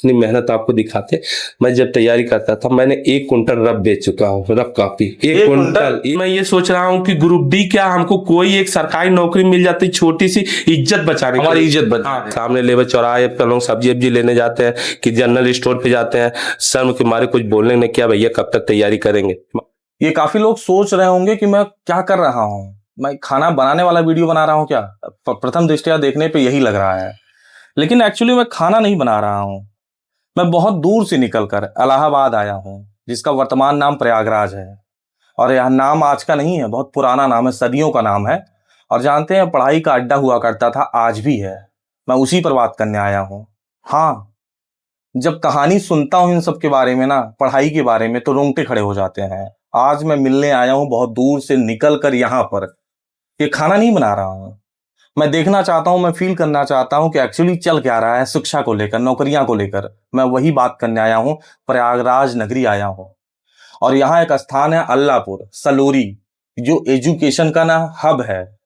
इतनी मेहनत आपको दिखाते। मैं जब तैयारी करता था मैंने 1 कुंटल रब बेच चुका हूँ, रब कॉपी 1 कुंटल। मैं ये सोच रहा हूँ कि ग्रुप डी क्या हमको कोई एक सरकारी नौकरी मिल जाती, छोटी सी इज्जत बचाने, हमारी इज्जत बच। हाँ, सामने लेबर चौराहे पे लोग सब्जी वब्जी लेने जाते हैं कि जनरल स्टोर पे जाते हैं, शर्म के मारे कुछ बोलने ने, क्या भैया कब तक तैयारी करेंगे। ये काफी लोग सोच रहे होंगे कि मैं क्या कर रहा हूँ, मैं खाना बनाने वाला वीडियो बना रहा हूँ क्या। प्रथम दृष्टया देखने पे यही लग रहा है, लेकिन एक्चुअली मैं खाना नहीं बना रहा हूँ। मैं बहुत दूर से निकलकर इलाहाबाद आया हूँ, जिसका वर्तमान नाम प्रयागराज है। और यह नाम आज का नहीं है, बहुत पुराना नाम है, सदियों का नाम है। और जानते हैं, पढ़ाई का अड्डा हुआ करता था, आज भी है। मैं उसी पर बात करने आया हूँ। हाँ, जब कहानी सुनता हूँ इन सब के बारे में ना, पढ़ाई के बारे में, तो रोंगटे खड़े हो जाते हैं। आज मैं मिलने आया हूँ बहुत दूर से निकल कर यहाँ पर। ये खाना नहीं बना रहा हूँ, मैं देखना चाहता हूँ, मैं फील करना चाहता हूँ कि एक्चुअली चल क्या रहा है शिक्षा को लेकर, नौकरियां को लेकर। मैं वही बात करने आया हूँ, प्रयागराज नगरी आया हूँ। और यहाँ एक स्थान है अल्लाहपुर सलोरी, जो एजुकेशन का ना हब है।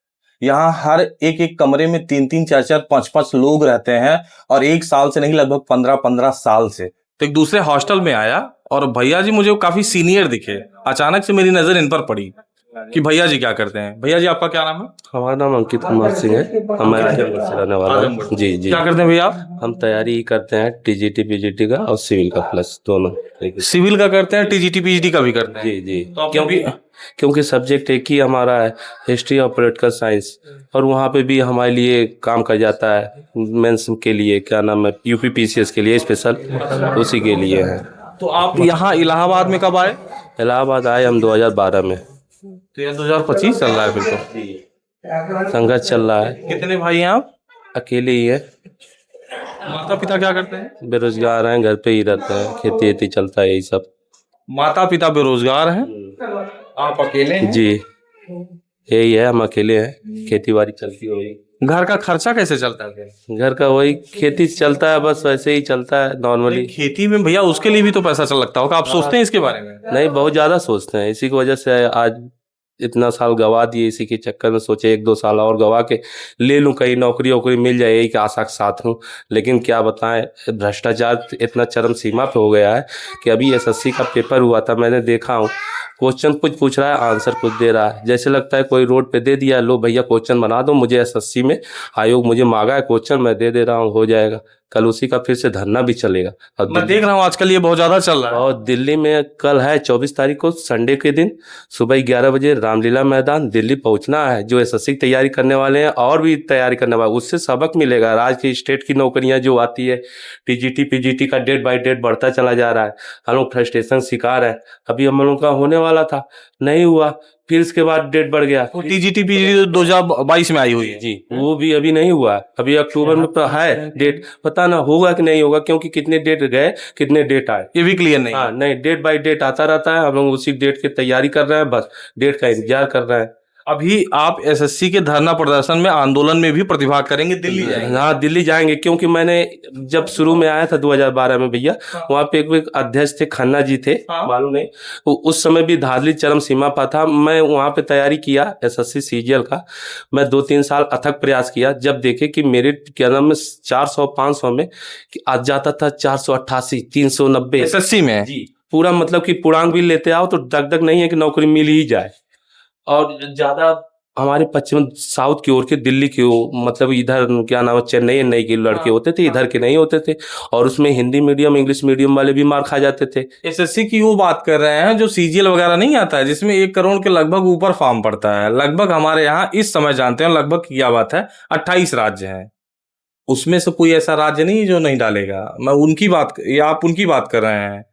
यहाँ हर एक एक कमरे में 3-3, 4-4, 5-5 लोग रहते हैं, और 1 साल से नहीं, लगभग 15-15 साल से। तो एक दूसरे हॉस्टल में आया, और भैया जी मुझे काफी सीनियर दिखे। अचानक से मेरी नजर इन पर पड़ी कि भैया जी क्या करते हैं। भैया जी, आपका क्या नाम है? हमारा नाम अंकित कुमार सिंह है, मैं आजमगढ़ से रहने वाला हूँ। जी जी। क्या करते हैं भैया आप? हम तैयारी करते हैं टीजीटी पीजीटी का और सिविल का, प्लस दोनों। सिविल का करते हैं, टीजीटी पीजीटी का भी करते हैं? जी जी। तो क्योंकि सब्जेक्ट एक ही हमारा है, हिस्ट्री और पॉलिटिकल साइंस, और वहाँ पे भी हमारे लिए काम कर जाता है मेंस के लिए, क्या नाम है, यूपी पीसीएस के लिए स्पेशल, उसी के लिए है। तो आप यहाँ इलाहाबाद में कब आए? इलाहाबाद आए हम 2012 में। तो यह 2025 चल रहा है फिर तो। संघर्ष चल रहा है। कितने भाई हैं आप? अकेले ही है, माता पिता क्या करते हैं? बेरोजगार हैं, घर पे ही रहते हैं, खेती वेती चलता है, यही सब। माता पिता बेरोजगार हैं, आप अकेले हैं? जी, यही है, हम अकेले हैं, खेती बाड़ी चलती है वही। घर का खर्चा कैसे चलता है? घर का वही खेती चलता है, बस वैसे ही चलता है नॉर्मली। खेती में भैया उसके लिए भी तो पैसा चल लगता होगा, आप सोचते हैं इसके बारे में? नहीं, बहुत ज्यादा सोचते हैं, इसी की वजह से आज इतना साल गवा दिए, इसी के चक्कर में सोचे 1-2 साल और गवा के ले लूं, कहीं नौकरी वोकरी मिल जाए, यही के आशा के साथ हूँ। लेकिन क्या बताएं, भ्रष्टाचार इतना चरम सीमा पे हो गया है कि अभी एसएससी का पेपर हुआ था, मैंने देखा हूँ, क्वेश्चन कुछ पूछ रहा है, आंसर कुछ दे रहा है, जैसे लगता है कोई रोड पे दे दिया, लो भैया क्वेश्चन बना दो, मुझे एसएससी में आयोग मुझे मांगा है क्वेश्चन, मैं दे रहा हूँ, हो जाएगा। कल उसी का फिर से धरना भी चलेगा। और मैं देख रहा हूँ आजकल ये बहुत ज्यादा चल रहा है। और दिल्ली में कल है 24 तारीख को, संडे के दिन सुबह 11 बजे रामलीला मैदान दिल्ली पहुंचना है। जो एसएससी की तैयारी करने वाले हैं और भी तैयारी करने वाले, उससे सबक मिलेगा। राज्य की स्टेट की नौकरियां जो आती है, टीजीटी पीजीटी का डेट बाय डेट बढ़ता चला जा रहा है, हम लोग फ्रस्ट्रेशन शिकार है। अभी हम लोग का होने वाला था, नहीं हुआ, फिर इसके बाद डेट बढ़ गया। टीजीटी पीजीटी 2022 में आई हुई है जी, वो भी अभी नहीं हुआ, अभी अक्टूबर में तो है डेट, पता ना होगा कि नहीं होगा, क्योंकि कितने डेट गए कितने डेट आए ये भी क्लियर नहीं। हाँ, नहीं, डेट बाय डेट आता रहता है, हम लोग उसी डेट की तैयारी कर रहे हैं, बस डेट का इंतजार कर रहे हैं। अभी आप एसएससी के धरना प्रदर्शन में, आंदोलन में भी प्रतिभाग करेंगे, दिल्ली जाएंगे? हाँ, दिल्ली जाएंगे, क्योंकि मैंने जब शुरू में आया था 2012 में भैया, वहाँ पे एक अध्यक्ष थे, खन्ना जी थे, मालूम नहीं, उस समय भी धांधली चरम सीमा पर था। मैं वहाँ पे तैयारी किया एसएससी सीजीएल का, मैं 2-3 साल अथक प्रयास किया, जब देखे कि मेरे क्या नाम में 400-500 में आज जाता था 488, 390 एसएससी में। जी, पूरा मतलब कि पूर्णांक भी लेते आओ तो दग नहीं है कि नौकरी मिल ही जाए। और ज्यादा हमारे पश्चिम साउथ की ओर के, दिल्ली की ओर, मतलब इधर क्या नाम है, चेन्नई के लड़के होते थे, इधर के नहीं होते थे, और उसमें हिंदी मीडियम इंग्लिश मीडियम वाले भी मार खा जाते थे। एसएससी की वो बात कर रहे हैं जो सीजीएल वगैरह नहीं आता है, जिसमें 1 करोड़ के लगभग ऊपर फॉर्म पड़ता है। लगभग हमारे यहाँ इस समय, जानते हैं लगभग क्या बात है, 28 राज्य हैं, उसमें से कोई ऐसा राज्य नहीं जो नहीं डालेगा। मैं उनकी बात, या आप उनकी बात कर रहे हैं।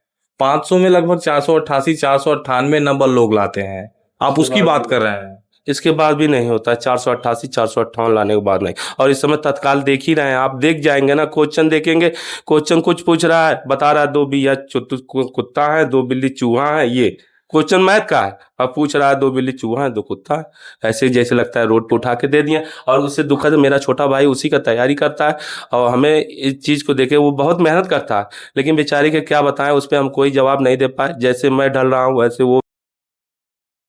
500 में लगभग 488, 498 नंबर लोग लाते हैं, आप उसकी बात कर रहे हैं। इसके बाद भी नहीं होता है, 488 458 लाने के बाद नहीं। और इस समय तत्काल देख ही रहे हैं, आप देख जाएंगे ना, क्वेश्चन देखेंगे, क्वेश्चन कुछ पूछ रहा है, बता रहा है 2 बिया कुत्ता है, 2 बिल्ली चूहा है, ये क्वेश्चन मैथ का है, अब पूछ रहा है 2 बिल्ली चूहा है, 2 कुत्ता है, ऐसे जैसे लगता है रोड पे उठा के दे दिया। और उससे दुखद, मेरा छोटा भाई उसी का तैयारी करता है, और हमें इस चीज को देखे, वो बहुत मेहनत करता है, लेकिन बेचारे के क्या बताएं, उस पर हम कोई जवाब नहीं दे पाए। जैसे मैं ढल रहा हूँ वैसे वो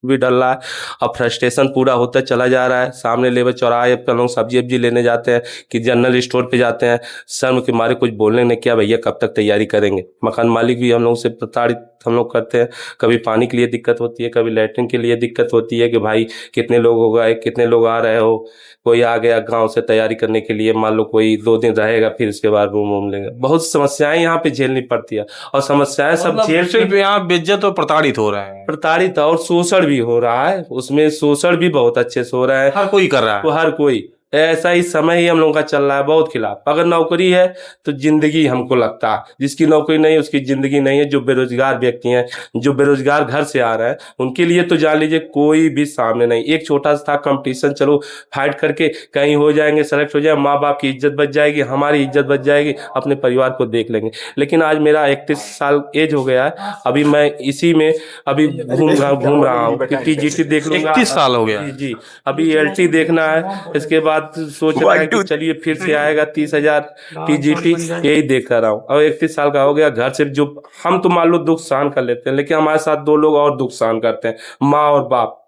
भी डल रहा है। अब फ्रस्ट्रेशन पूरा होता चला जा रहा है। सामने लेबर चौराहे पे हम लोग सब्जी वब्जी लेने जाते हैं कि जनरल स्टोर पे जाते हैं, शर्म के मारे कुछ बोलने ने क्या भैया कब तक तैयारी करेंगे। मकान मालिक भी हम लोग से प्रताड़ित हम लोग करते हैं। कभी पानी के लिए दिक्कत होती है, कभी लैट्रिन के लिए दिक्कत होती है कि भाई कितने लोग हो गए, कितने लोग आ रहे हो। कोई आ गया गांव से तैयारी करने के लिए, मान लो कोई 2 दिन रहेगा फिर उसके बाद रूम वूम लेंगे। बहुत समस्याएं यहाँ पे झेलनी पड़ती है और समस्याएं सब मतलब झेल सिर्फ यहाँ बेइज्जत और प्रताड़ित हो रहे हैं। प्रताड़ित और शोषण भी हो रहा है। उसमें शोषण भी बहुत अच्छे से हो रहा है। हर कोई कर रहा है। तो हर कोई ऐसा ही समय ही हम लोगों का चल रहा है बहुत खिलाफ। अगर नौकरी है तो जिंदगी हमको लगता है, जिसकी नौकरी नहीं है उसकी जिंदगी नहीं है। जो बेरोजगार व्यक्ति हैं, जो बेरोजगार घर से आ रहे हैं, उनके लिए तो जान लीजिए कोई भी सामने नहीं। एक छोटा सा कंपटीशन, चलो फाइट करके कहीं हो जाएंगे, सेलेक्ट हो जाए, माँ बाप की इज्जत बच जाएगी, हमारी इज्जत बच जाएगी, अपने परिवार को देख लेंगे। लेकिन आज मेरा 31 साल एज हो गया है, अभी मैं इसी में अभी घूम रहा हूँ कि टीजीटी देख लूंगा। 31 साल हो गया। जी जी, अभी एलटी देखना है, इसके बाद सोच रहा है कि चलिए फिर से आएगा 30,000 टीजीटी, यही देख कर रहा हूँ। और 31 साल का हो गया। घर से जो हम तो मान लो दुख सहन कर लेते हैं, लेकिन हमारे साथ 2 लोग और दुख सहन करते हैं, माँ और बाप।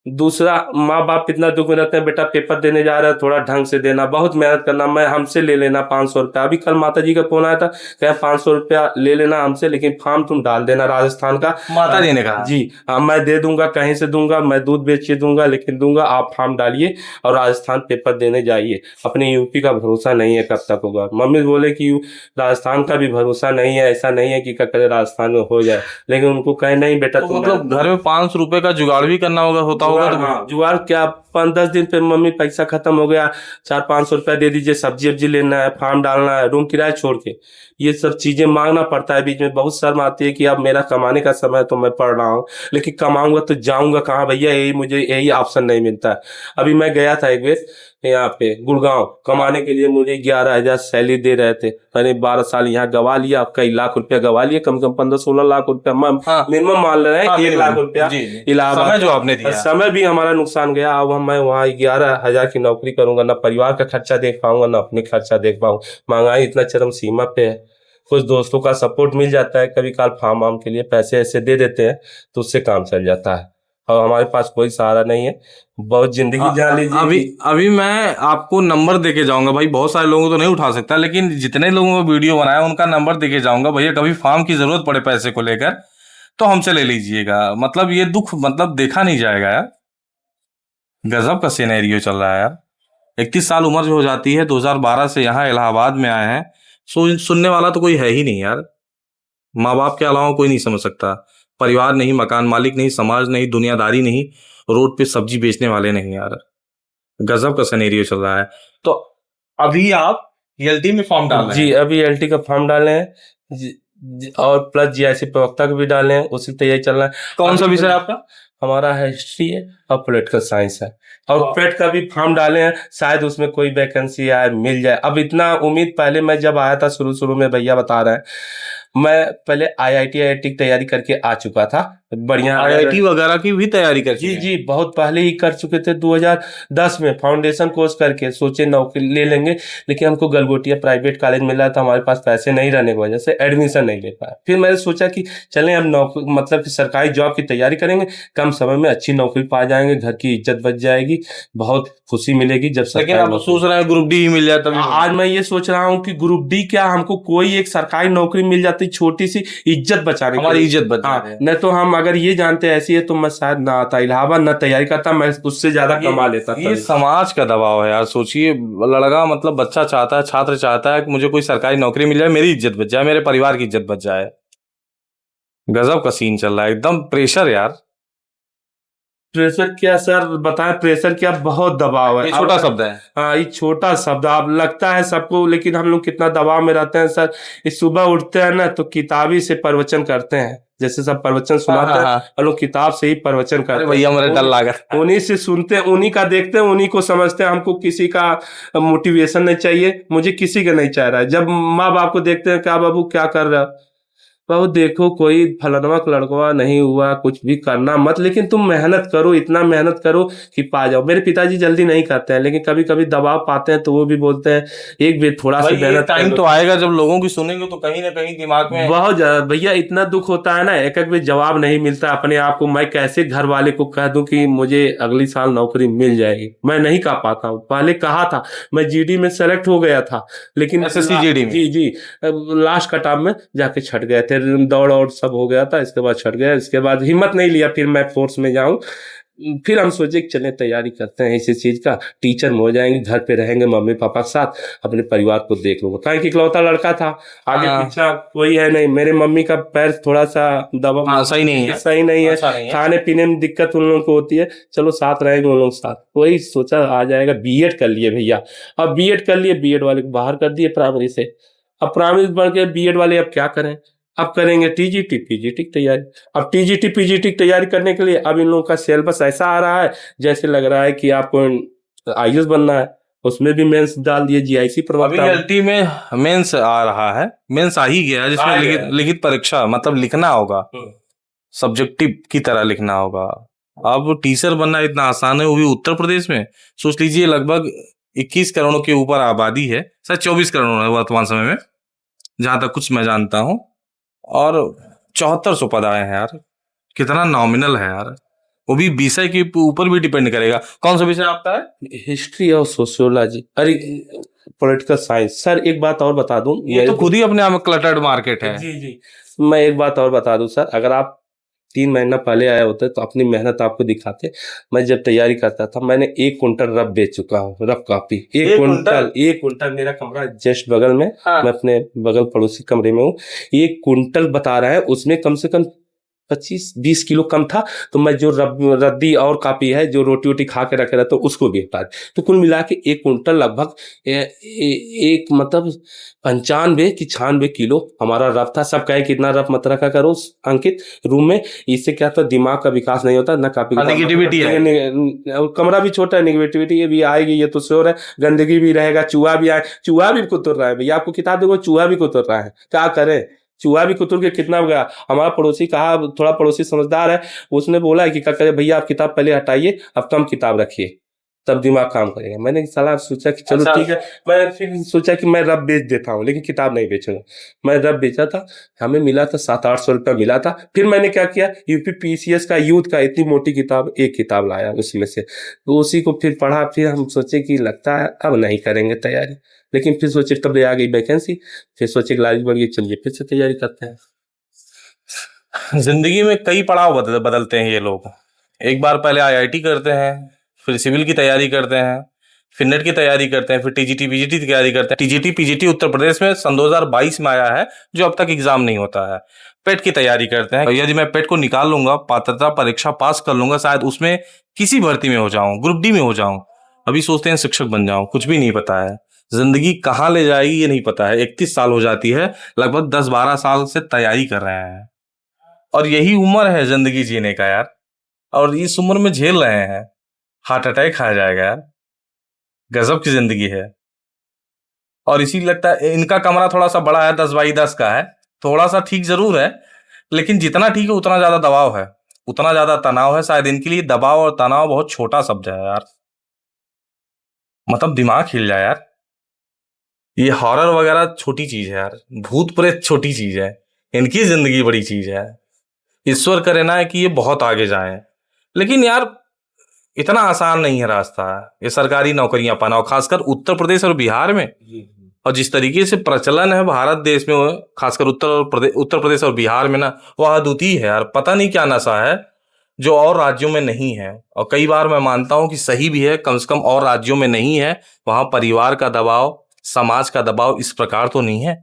दूसरा, माँ बाप इतना दुख में रहते हैं, बेटा पेपर देने जा रहा है थोड़ा ढंग से देना, बहुत मेहनत करना, मैं हमसे ले लेना 500 रुपया। अभी कल माता जी का फोन आया था, कहा 500 रुपया ले लेना हमसे, लेकिन फॉर्म तुम डाल देना राजस्थान का। माता जी ने कहा जी हाँ, मैं दे दूंगा, कहीं से दूंगा, मैं दूध बेच के दूंगा, लेकिन दूंगा, आप फॉर्म डालिए और राजस्थान पेपर देने जाइए। अपने यूपी का भरोसा नहीं है कब तक होगा। मम्मी बोले कि राजस्थान का भी भरोसा नहीं है, ऐसा नहीं है कि कल राजस्थान में हो जाए, लेकिन उनको कहे नहीं बेटा। तो मतलब घर में 500 रुपए का जुगाड़ भी करना होता होगा। तो हाँ, जुगाड़ क्या, 5-10 दिन पे मम्मी पैसा खत्म हो गया, 400-500 रुपया दे दीजिए, सब्जी वब्जी लेना है, फार्म डालना है, रूम किराया छोड़ के ये सब चीजें मांगना पड़ता है। बीच में बहुत शर्म आती है कि अब मेरा कमाने का समय है तो मैं पढ़ रहा हूँ, लेकिन कमाऊंगा तो जाऊंगा कहाँ भैया, यही मुझे यही ऑप्शन नहीं मिलता है। अभी मैं गया था एक बार यहाँ पे गुड़गांव कमाने के लिए, मुझे 11,000 सैलरी दे रहे थे। मैंने 12 साल यहाँ गवा लिया, कई लाख रुपया गवा लिया, कम से कम 15-16 लाख रुपया मिनिमम मान रहे हैं। 1 लाख रुपया इलाहाबाद समय जो आपने दिया, समय भी हमारा नुकसान गया। अब मैं वहाँ 11,000 की नौकरी करूंगा, ना परिवार का खर्चा देख पाऊंगा, ना अपने खर्चा देख पाऊंगा। महंगाई इतना चरम सीमा पे है। कुछ दोस्तों का सपोर्ट मिल जाता है, कभी काल फार्म वार्म के लिए पैसे ऐसे दे देते हैं तो उससे काम चल जाता है, और हमारे पास कोई सहारा नहीं है। बहुत जिंदगी जान लीजिए। अभी मैं आपको नंबर देके जाऊंगा भाई, बहुत सारे लोगों को तो नहीं उठा सकता, लेकिन जितने लोगों को वीडियो बनाया उनका नंबर देके जाऊंगा। भैया कभी फॉर्म की जरूरत पड़े पैसे को लेकर तो हमसे ले लीजिएगा। मतलब ये दुख मतलब देखा नहीं जाएगा यार, गजब का सिनेरियो चल रहा है यार। 31 साल उम्र जो हो जाती है, 2012 से यहाँ इलाहाबाद में आए हैं, सुनने वाला तो कोई है ही नहीं यार। माँ बाप के अलावा कोई नहीं समझ सकता, परिवार नहीं, मकान मालिक नहीं, समाज नहीं, दुनियादारी नहीं, रोड पे सब्जी बेचने वाले नहीं यार। गजब का सिनेरियो चल रहा है। तो अभी आप एलटी में फॉर्म डाल रहे हैं? जी, अभी एलटी का फॉर्म डाले हैं और प्लस जीआईसी प्रवक्ता का भी डाले हैं, उसी तैयारी चल रहा है। कौन सा विषय आपका? हमारा हिस्ट्री है और पॉलिटिकल साइंस है, और पेट का भी फॉर्म डाले हैं, शायद उसमें कोई वैकेंसी आए, मिल जाए। अब इतना उम्मीद, पहले मैं जब आया था शुरू में, भैया बता रहे हैं, मैं पहले आईआईटी की तैयारी करके आ चुका था, बढ़िया आईआईटी वगैरह की भी तैयारी कर जी जी, बहुत पहले ही कर चुके थे। 2010 में फाउंडेशन कोर्स करके सोचे नौकरी ले लेंगे, लेकिन हमको गलगोटिया प्राइवेट कॉलेज मिला था, हमारे पास पैसे नहीं रहने की वजह से एडमिशन नहीं ले पाया। फिर मैंने सोचा कि चलें हम नौकरी, मतलब कि सरकारी जॉब की तैयारी करेंगे, कम समय में अच्छी नौकरी पा जाएंगे, घर की इज्जत बच जाएगी, बहुत खुशी मिलेगी जब। लेकिन आप सोच रहे हैं ग्रुप डी ही मिल जाए तभी? आज मैं ये सोच रहा हूँ कि ग्रुप डी क्या, हमको कोई एक सरकारी नौकरी मिल जाती, छोटी सी इज्जत बचाने, हमारी इज्जत बच जाए। न तो हम अगर ये जानते ऐसी है तो मैं शायद ना आता इलाहाबाद, ना तैयारी करता, मैं उससे ज्यादा कमा लेता। ये समाज का दबाव है यार। सोचिए, लड़का मतलब बच्चा चाहता है, छात्र चाहता है कि मुझे कोई सरकारी नौकरी मिल जाए, मेरी इज्जत बच जाए, मेरे परिवार की इज्जत बच जाए। गजब का सीन चल रहा है, एकदम प्रेशर यार। प्रेशर क्या सर बताएं, प्रेशर क्या, बहुत दबाव है। ये छोटा शब्द है। हाँ, ये छोटा शब्द आप लगता है सबको, लेकिन हम लोग कितना दबाव में रहते हैं सर। इस सुबह उठते हैं ना तो किताबी से प्रवचन करते हैं, जैसे सब प्रवचन सुनाते हैं, हम लोग किताब से ही प्रवचन करते हैं। भैया मेरा डर लागत, उन्हीं से सुनते हैं, उन्हीं का देखते हैं, उन्हीं को समझते हैं। हमको किसी का मोटिवेशन नहीं चाहिए, मुझे किसी का नहीं चाह रहा है। जब माँ बाप को देखते हैं, क्या बाबू क्या कर रहा है, बहु देखो कोई फलनवा का लड़कवा नहीं हुआ, कुछ भी करना मत, लेकिन तुम मेहनत करो, इतना मेहनत करो कि पा जाओ। मेरे पिताजी जल्दी नहीं करते हैं, लेकिन कभी कभी दबाव पाते हैं तो वो भी बोलते हैं एक भी थोड़ा सा भाई ये मेहनत कर टाइम लो। तो आएगा जब लोगों की सुनेंगे तो कहीं ना कहीं दिमाग में बहुत ज्यादा भैया, इतना दुख होता है ना, एक एक भी जवाब नहीं मिलता अपने आप को। मैं कैसे घर वाले को कह दूं कि मुझे अगली साल नौकरी मिल जाएगी, मैं नहीं कह पाता हूँ। पहले कहा था, मैं जीडी में सेलेक्ट हो गया था, लेकिन एसएससी जीडी में। जी जी, लास्ट कटाव में जाके छट गए थे, दौड़ और सब हो गया था, इसके बाद छट गया। इसके बाद हिम्मत नहीं लिया फिर मैं फोर्स में जाऊं। फिर हम सोचे कि चले तैयारी करते हैं इसी चीज का, टीचर में हो जाएंगे, घर पे रहेंगे मम्मी पापा के साथ, अपने परिवार को देख लूंगा। कहीं कि इकलौता लड़का था, आगे हाँ। पीछा कोई है नहीं। मेरे मम्मी का पैर थोड़ा सा दबा, हाँ, सही नहीं है। सही नहीं है, अच्छा नहीं है। खाने पीने में दिक्कत उन लोगों को होती है। चलो साथ रहेंगे उन लोग साथ, वही सोचा आ जाएगा। बीएड कर लिए भैया, अब बीएड कर लिए, बीएड वाले को बाहर कर दिए प्राइमरी से। अब प्राइमरी बढ़ के बीएड वाले अब क्या करें, अब करेंगे टीजीटी पीजीटी की तैयारी। अब टीजीटी पीजीटी की तैयारी करने के लिए अब इन लोगों का सिलेबस ऐसा आ रहा है जैसे लग रहा है कि आपको आईएएस बनना है, उसमें भी मेंस डाल दिए, जीआईसी अभी प्रवक्ता। एलटी में मेंस आ रहा है, मेंस आ ही गया है, आ जिसमें गया लिखित है। लिखित परीक्षा मतलब लिखना होगा, सब्जेक्टिव की तरह लिखना होगा। अब टीचर बनना इतना आसान है, वो भी उत्तर प्रदेश में। सोच लीजिए लगभग 21 करोड़ के ऊपर आबादी है, शायद 24 करोड़ है वर्तमान समय में, जहां तक कुछ मैं जानता हूँ। और 7400 पद आए हैं यार, कितना नॉमिनल है यार। वो भी विषय के ऊपर भी डिपेंड करेगा। कौन सा विषय आपका है? हिस्ट्री और सोशियोलॉजी, अरे पॉलिटिकल साइंस। सर एक बात और बता दूं, ये तो खुद ही अपने आप में क्लटर्ड मार्केट है। जी जी, मैं एक बात और बता दूं सर, अगर आप 3 महीना पहले आए होते तो अपनी मेहनत आपको दिखाते। मैं जब तैयारी करता था, मैंने 1 कुंटल रफ बेच चुका हूँ, रफ कॉपी। एक कुंटल, 1 कुंटल। मेरा कमरा जस्ट बगल में, हाँ। मैं अपने बगल पड़ोसी कमरे में हूँ। 1 कुंटल बता रहा है, उसमें कम से कम 25-20 किलो कम था। तो मैं जो रद्दी और कापी है, जो रोटी वोटी खा के रखे रहता हूँ, उसको भी हटा दे। तो कुल मिला के 1 कुंटल लगभग एक मतलब 95 96 किलो हमारा रफ था। सब कहे कितना रफ मत रखा करो अंकित रूम में, इससे क्या था दिमाग का विकास नहीं होता ना, कापी नेगेटिविटी है। और कमरा भी छोटा है, नेगेटिविटी भी आएगी, ये तो श्योर है। गंदगी भी रहेगा, चूहा भी आए, चूहा भी कुतर रहा है भैया, आपको किताब देखो चूहा भी कुतर रहा है, क्या करें। चूहा भी कुतुर के कितना गया। हमारा पड़ोसी कहा, थोड़ा पड़ोसी समझदार है, उसने बोला कि क्या करे भैया, आप किताब पहले हटाइए, अब कम किताब रखिए, तब दिमाग काम करेगा। मैंने सलाह सोचा कि चलो अच्छा। ठीक है। मैं फिर सोचा कि मैं रब बेच देता हूँ, लेकिन किताब नहीं बेचूंगा। मैं रब बेचा था, हमें मिला था 700-800 रुपया मिला था। फिर मैंने क्या किया, यूपी पीसीएस का यूथ का इतनी मोटी किताब, एक किताब लाया उसमें से, तो उसी को फिर पढ़ा। फिर हम सोचे कि लगता है अब नहीं करेंगे तैयारी, लेकिन फिर सोचे तब आ गई वैकेंसी, फिर सोचे कि लाइफ बढ़ गई, चलिए फिर से तैयारी करते हैं। जिंदगी में कई पड़ाव बदलते हैं ये लोग। एक बार पहले आईआईटी करते हैं, फिर सिविल की तैयारी करते हैं, फिर नेट की तैयारी करते हैं, फिर टीजीटी पीजीटी की तैयारी करते हैं। टीजीटी पीजीटी उत्तर प्रदेश में सन 2022 में आया है, जो अब तक एग्जाम नहीं होता है। पेट की तैयारी करते हैं, यदि मैं पेट को निकाल लूंगा, पात्रता परीक्षा पास कर लूंगा, शायद उसमें किसी भर्ती में हो जाऊं, ग्रुप डी में हो जाऊं। अभी सोचते हैं शिक्षक बन जाऊं, कुछ भी नहीं पता है। जिंदगी कहाँ ले जाएगी ये नहीं पता है। 31 साल हो जाती है, लगभग 10-12 साल से तैयारी कर रहे हैं, और यही उम्र है जिंदगी जीने का यार। और इस उम्र में झेल रहे हैं, हार्ट अटैक आ जाएगा यार। गजब की जिंदगी है। और इसी लगता है इनका कमरा थोड़ा सा बड़ा है, 10x10 का है, थोड़ा सा ठीक जरूर है, लेकिन जितना ठीक है उतना ज्यादा दबाव है, उतना ज्यादा तनाव है। शायद इनके लिए दबाव और तनाव बहुत छोटा शब्द है यार, मतलब दिमाग हिल जाए यार। ये हॉरर वगैरह छोटी चीज है यार, भूत प्रेत छोटी चीज है, इनकी जिंदगी बड़ी चीज है। ईश्वर करे ना कि ये बहुत आगे जाए, लेकिन यार इतना आसान नहीं है रास्ता, ये सरकारी नौकरियां पाना, और खासकर उत्तर प्रदेश और बिहार में। और जिस तरीके से प्रचलन है भारत देश में, खासकर उत्तर प्रदेश और बिहार में ना, वह अद्वितीय है यार। पता नहीं क्या नशा है जो और राज्यों में नहीं है। और कई बार मैं मानता हूं कि सही भी है, कम से कम और राज्यों में नहीं है। वहां परिवार का दबाव, समाज का दबाव इस प्रकार तो नहीं है,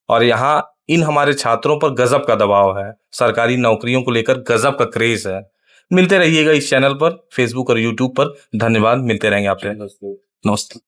और यहाँ इन हमारे छात्रों पर गजब का दबाव है। सरकारी नौकरियों को लेकर गजब का क्रेज है। मिलते रहिएगा इस चैनल पर, फेसबुक और यूट्यूब पर। धन्यवाद, मिलते रहेंगे आपसे। नमस्ते।